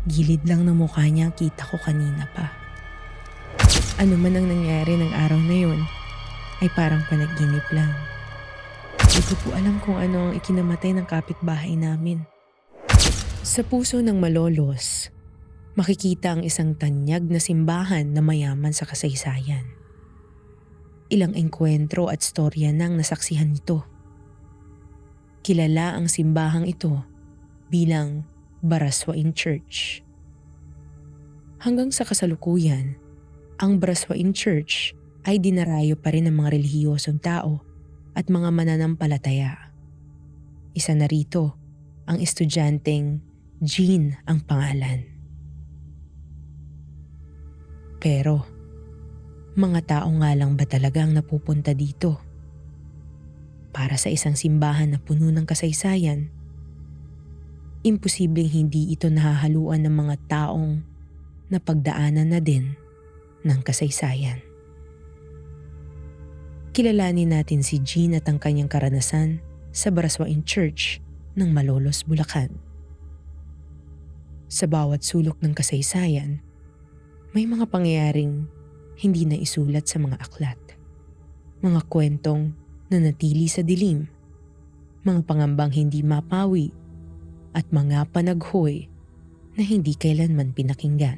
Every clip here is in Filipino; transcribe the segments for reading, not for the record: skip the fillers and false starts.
Gilid lang ng mukha niya ang kita ko kanina pa. Ano man ang nangyari ng araw na yun, ay parang panaginip lang. Hindi ko po alam kung ano ang ikinamatay ng kapitbahay namin. Sa puso ng Malolos, makikita ang isang tanyag na simbahan na mayaman sa kasaysayan. Ilang engkwentro at storya nang nasaksihan nito. Kilala ang simbahang ito bilang Baraswain Church. Hanggang sa kasalukuyan, ang Baraswain Church ay dinarayo pa rin ng mga relihiyosong tao at mga mananampalataya. Isa na rito ang estudyanteng Jean ang pangalan. Pero, mga tao nga lang ba talaga ang napupunta dito? Para sa isang simbahan na puno ng kasaysayan, imposibleng hindi ito nahahaluan ng mga taong napagdaanan na din ng kasaysayan. Kilalanin natin si Jean at ang kanyang karanasan sa Baraswain Church ng Malolos, Bulacan. Sa bawat sulok ng kasaysayan, may mga pangyayaring hindi na isulat sa mga aklat. Mga kwentong nanatili sa dilim, mga pangambang hindi mapawi, at mga panaghoy na hindi kailanman pinakinggan.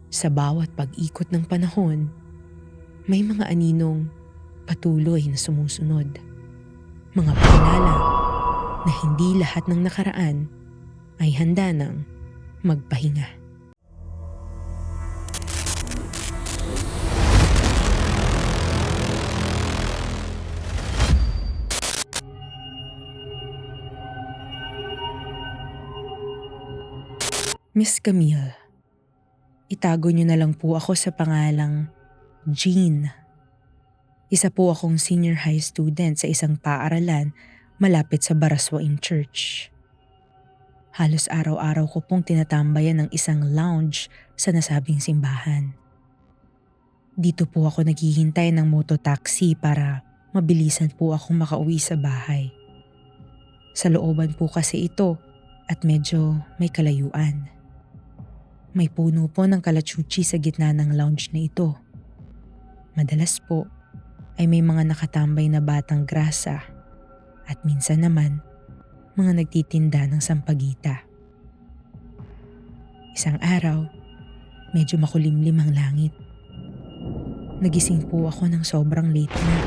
Sa bawat pag-ikot ng panahon, may mga aninong patuloy na sumusunod. Mga paalala na hindi lahat ng nakaraan ay handa nang magpahinga. Miss Camille, itago niyo na lang po ako sa pangalang Jean. Isa po akong senior high student sa isang paaralan malapit sa Baraswain Church. Halos araw-araw ko pong tinatambayan ng isang lounge sa nasabing simbahan. Dito po ako naghihintay ng mototaxi para mabilisan po akong makauwi sa bahay. Sa looban po kasi ito at medyo may kalayuan. May puno po ng kalachuchi sa gitna ng lounge na ito. Madalas po ay may mga nakatambay na batang grasa at minsan naman mga nagtitinda ng sampagita. Isang araw, medyo makulimlim ang langit. Nagising po ako ng sobrang late na.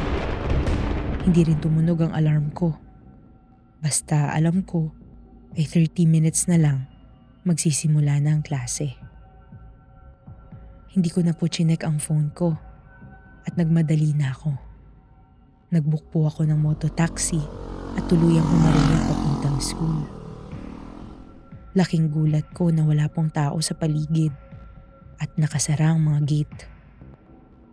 Hindi rin tumunog ang alarm ko. Basta alam ko ay 30 minutes na lang magsisimula na ang klase. Hindi ko na po chinek ang phone ko at nagmadali na ako. Nagbook po ako ng mototaxi at tuluyang humarunod papuntang school. Laking gulat ko na wala pong tao sa paligid at nakasara ang mga gate.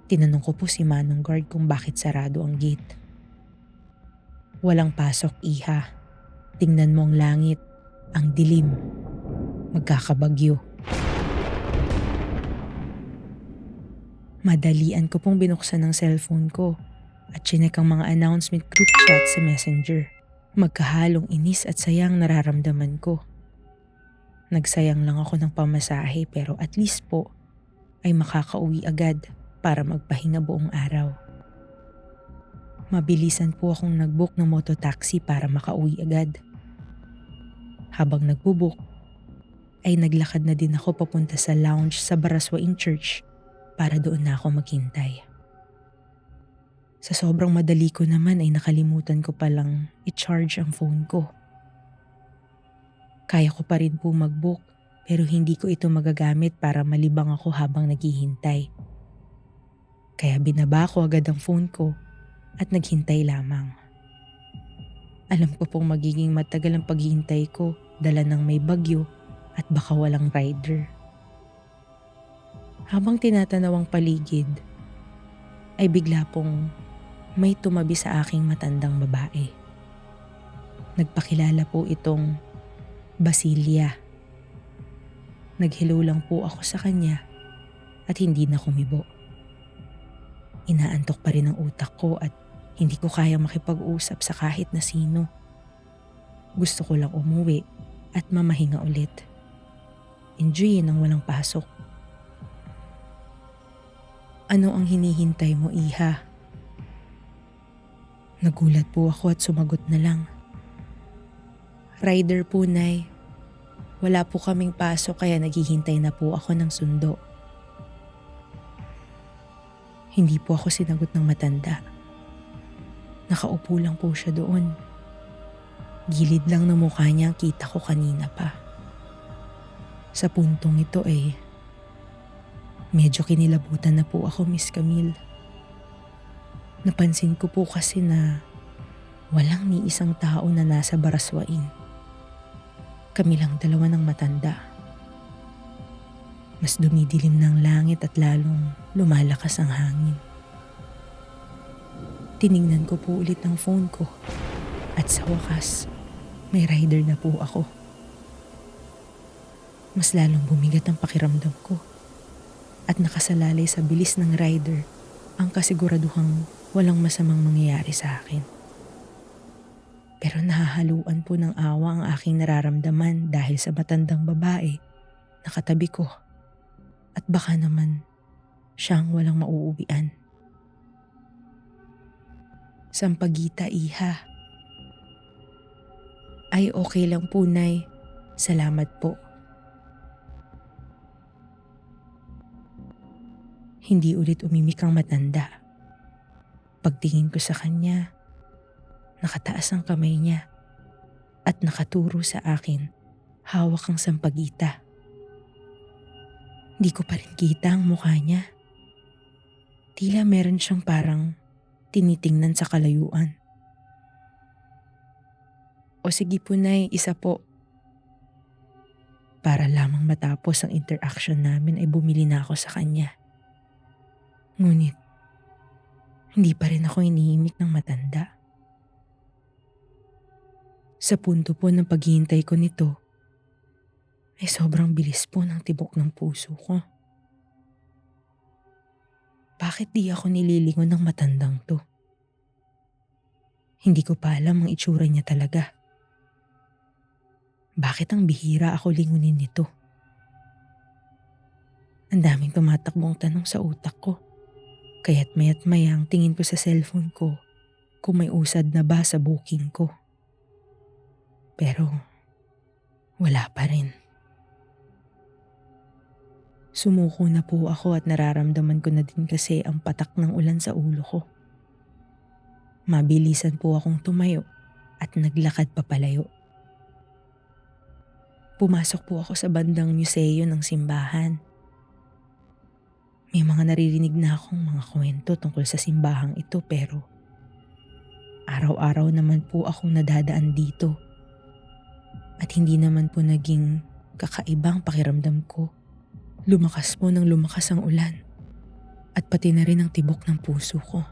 Tinanong ko po si Manong Guard kung bakit sarado ang gate. Walang pasok, iha. Tingnan mo ang langit, ang dilim. Magkakabagyo. Madalian ko pong binuksan ang cellphone ko at chinek ang mga announcement group chat sa Messenger. Magkahalong inis at sayang nararamdaman ko. Nagsayang lang ako ng pamasahe pero at least po ay makakauwi agad para magpahinga buong araw. Mabilisan po akong nagbook ng mototaxi para makauwi agad. Habang nagbubook, ay naglakad na din ako papunta sa lounge sa Baraswain Church para doon na ako maghintay. Sa sobrang madali ko naman ay nakalimutan ko palang i-charge ang phone ko. Kaya ko pa rin po mag-book pero hindi ko ito magagamit para malibang ako habang naghihintay. Kaya binaba ko agad ang phone ko at naghintay lamang. Alam ko pong magiging matagal ang paghihintay ko dala ng may bagyo at baka walang rider. Habang tinatanaw ang paligid, ay bigla pong may tumabi sa aking matandang babae. Nagpakilala po itong Basilia. Nag-hello lang po ako sa kanya at hindi na kumibo. Inaantok pa rin ang utak ko at hindi ko kaya makipag-usap sa kahit na sino. Gusto ko lang umuwi at mamahinga ulit. enjoyin ang walang pasok. Ano ang hinihintay mo, iha? Nagulat po ako at sumagot na lang. Rider po, Nay. Wala po kaming pasok kaya naghihintay na po ako ng sundo. Hindi po ako sinagot ng matanda. Nakaupo lang po siya doon. Gilid lang ng mukha niya ang kita ko kanina pa. Sa puntong ito medyo kinilabutan na po ako, Miss Camille. Napansin ko po kasi na walang ni isang tao na nasa Baraswain. Kami lang dalawa ng matanda. Mas dumidilim ng langit at lalong lumalakas ang hangin. Tiningnan ko po ulit ang phone ko at sa wakas, may rider na po ako. Mas lalong bumigat ang pakiramdam ko at nakasalalay sa bilis ng rider ang kasiguraduhang walang masamang mangyayari sa akin. Pero nahahaluan po ng awa ang aking nararamdaman dahil sa matandang babae na katabi ko at baka naman siyang walang mauuwian. Sampaguita, iha. Ay, okay lang po, Nay. Salamat po. Hindi ulit umimik ang matanda. Pagtingin ko sa kanya, nakataas ang kamay niya at nakaturo sa akin, hawak ang sampaguita. Di ko pa rin kita ang mukha niya. Tila meron siyang parang tinitingnan sa kalayuan. O sige po, Nay, isa po. Para lamang matapos ang interaction namin ay bumili na ako sa kanya. Ngunit, hindi pa rin ako inihimik ng matanda. Sa punto po ng paghihintay ko nito, ay sobrang bilis po ng tibok ng puso ko. Bakit di ako nililingon ng matandang to? Hindi ko pa alam ang itsura niya talaga. Bakit ang bihira ako lingunin nito? Ang daming tumatakbong tanong sa utak ko. Kaya't maya't maya ang tingin ko sa cellphone ko kung may usad na ba sa booking ko. Pero wala pa rin. Sumuko na po ako at nararamdaman ko na din kasi ang patak ng ulan sa ulo ko. Mabilisan po akong tumayo at naglakad papalayo. Pumasok po ako sa bandang museo ng simbahan. May mga naririnig na akong mga kwento tungkol sa simbahang ito pero araw-araw naman po akong nadadaan dito. At hindi naman po naging kakaibang pakiramdam ko. Lumakas po ng lumakas ang ulan at pati na rin ang tibok ng puso ko.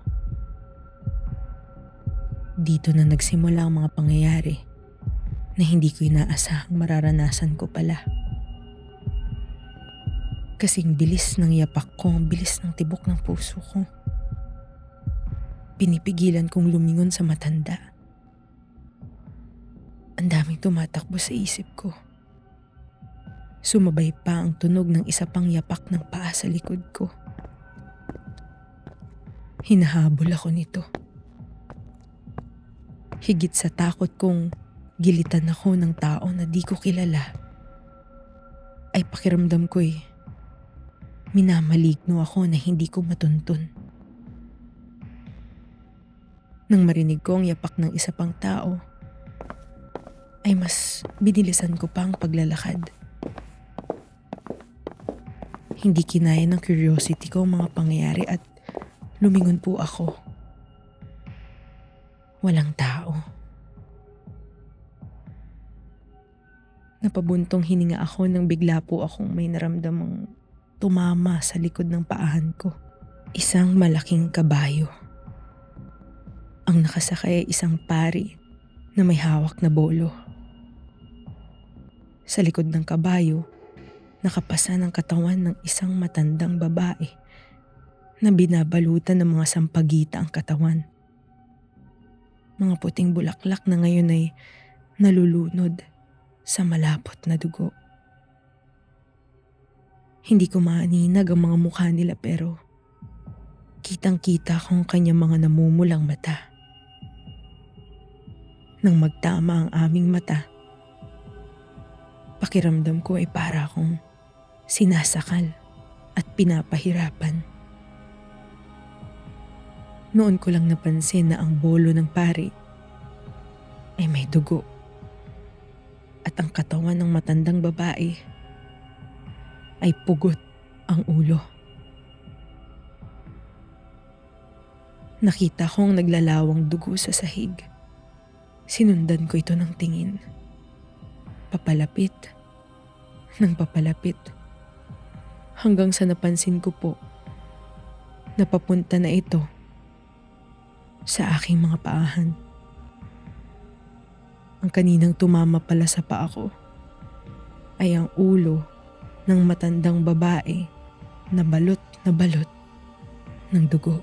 Dito na nagsimula ang mga pangyayari na hindi ko inaasahang mararanasan ko pala. Kasing bilis ng yapak ko, ang bilis ng tibok ng puso ko. Pinipigilan kong lumingon sa matanda. Ang daming tumatakbo sa isip ko. Sumabay pa ang tunog ng isa pang yapak ng paa sa likod ko. Hinahabol ako nito. Higit sa takot kong gilitan ako ng tao na di ko kilala, ay pakiramdam ko'y minamaligno ako na hindi ko matuntun. Nang marinig ko ang yapak ng isa pang tao, ay mas binilisan ko pa ang paglalakad. Hindi kinaya ng curiosity ko ang mga pangyayari at lumingon po ako. Walang tao. Napabuntong hininga ako nang bigla po akong may naramdamang tumama sa likod ng paahan ko. Isang malaking kabayo. Ang nakasakay ay isang pari na may hawak na bolo. Sa likod ng kabayo, nakapasa ng katawan ng isang matandang babae na binabalutan ng mga sampagita ang katawan. Mga puting bulaklak na ngayon ay nalulunod sa malapot na dugo. Hindi ko maaninag ang mga mukha nila pero kitang-kita ko ang kanyang mga namumulang mata. Nang magtama ang aming mata, pakiramdam ko ay para akong sinasakal at pinapahirapan. Noon ko lang napansin na ang bolo ng pari ay may dugo at ang katawan ng matandang babae ay pugot ang ulo. Nakita kong naglalawang dugo sa sahig. Sinundan ko ito ng tingin. Papalapit, nang papalapit. Hanggang sa napansin ko po, napapunta na ito sa aking mga paahan. Ang kaninang tumama pala sa paa ko ay ang ulo ng matandang babae na balot ng dugo.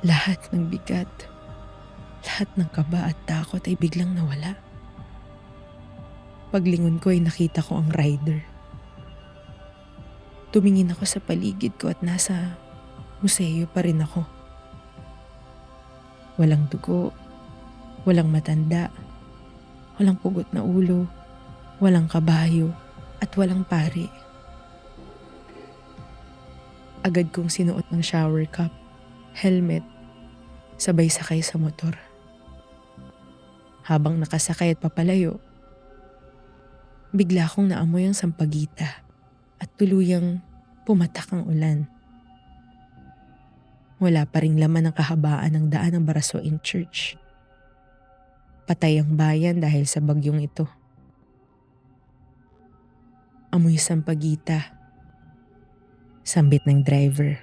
Lahat ng bigat, lahat ng kaba at takot ay biglang nawala. Paglingon ko ay nakita ko ang rider. Tumingin ako sa paligid ko at nasa museo pa rin ako. Walang dugo, walang matanda, walang pugot na ulo, walang kabayo at walang pari. Agad kong sinuot ng shower cap, helmet, sabay sakay sa motor. Habang nakasakay at papalayo, bigla akong naamoy ang sampagita at tuluyang pumatak ang ulan. Wala pa ring laman ang kahabaan ng daan ng Barasoin Church. Patay ang bayan dahil sa bagyong ito. Amoy sampagita. Sambit ng driver.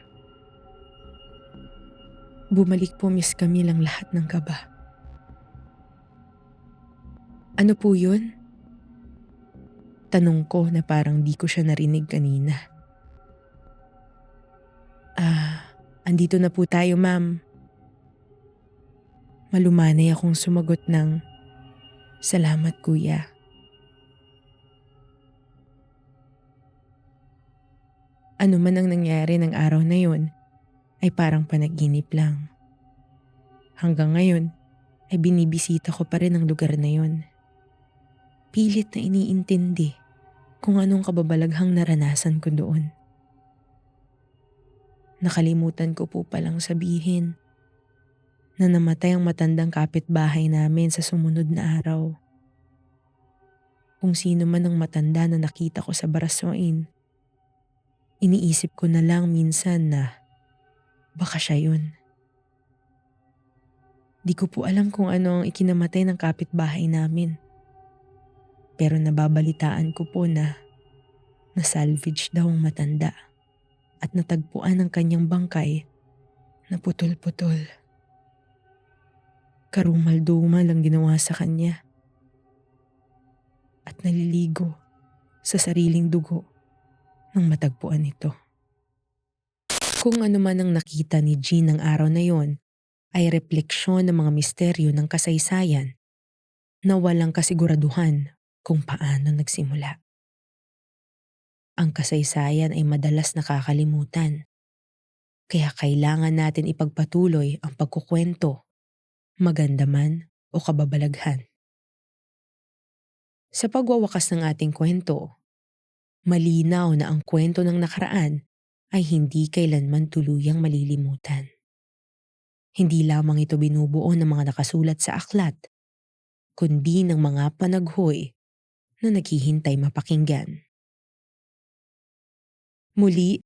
Bumalik po Miss Camille ang lahat ng kaba. Ano po yun? Tanong ko na parang di ko siya narinig kanina. Andito na po tayo ma'am. Malumanay akong sumagot ng, salamat kuya. Ano man ang nangyari ng araw na yon ay parang panaginip lang. Hanggang ngayon ay binibisita ko pa rin ang lugar na yon. Pilit na iniintindi kung anong kababalaghang naranasan ko doon. Nakalimutan ko po palang sabihin na namatay ang matandang kapitbahay namin sa sumunod na araw. Kung sino man ang matanda na nakita ko sa Barasoin, iniisip ko na lang minsan na baka siya yun. Di ko po alam kung ano ang ikinamatay ng kapitbahay namin. Pero nababalitaan ko po na nasalvage daw ang matanda at natagpuan ang kanyang bangkay na putol-putol. Karumal-dumal ang ginawa sa kanya at naliligo sa sariling dugo nang matagpuan ito. Kung ano man ang nakita ni Jean ng araw na yon ay refleksyon ng mga misteryo ng kasaysayan na walang kasiguraduhan kung paano nagsimula. Ang kasaysayan ay madalas nakakalimutan, kaya kailangan natin ipagpatuloy ang pagkukwento, maganda man o kababalaghan. Sa pagwawakas ng ating kwento, malinaw na ang kwento ng nakaraan ay hindi kailanman tuluyang malilimutan. Hindi lamang ito binubuo ng mga nakasulat sa aklat, kundi ng mga panaghoy na naghihintay mapakinggan. Muli,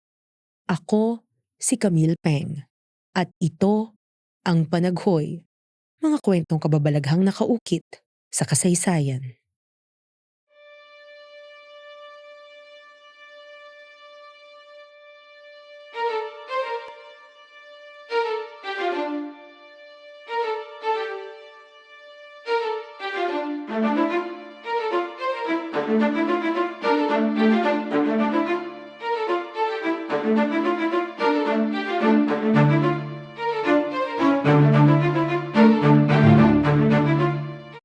ako si Camille Peng at ito ang Panaghoy, mga kwentong kababalaghang nakaukit sa kasaysayan.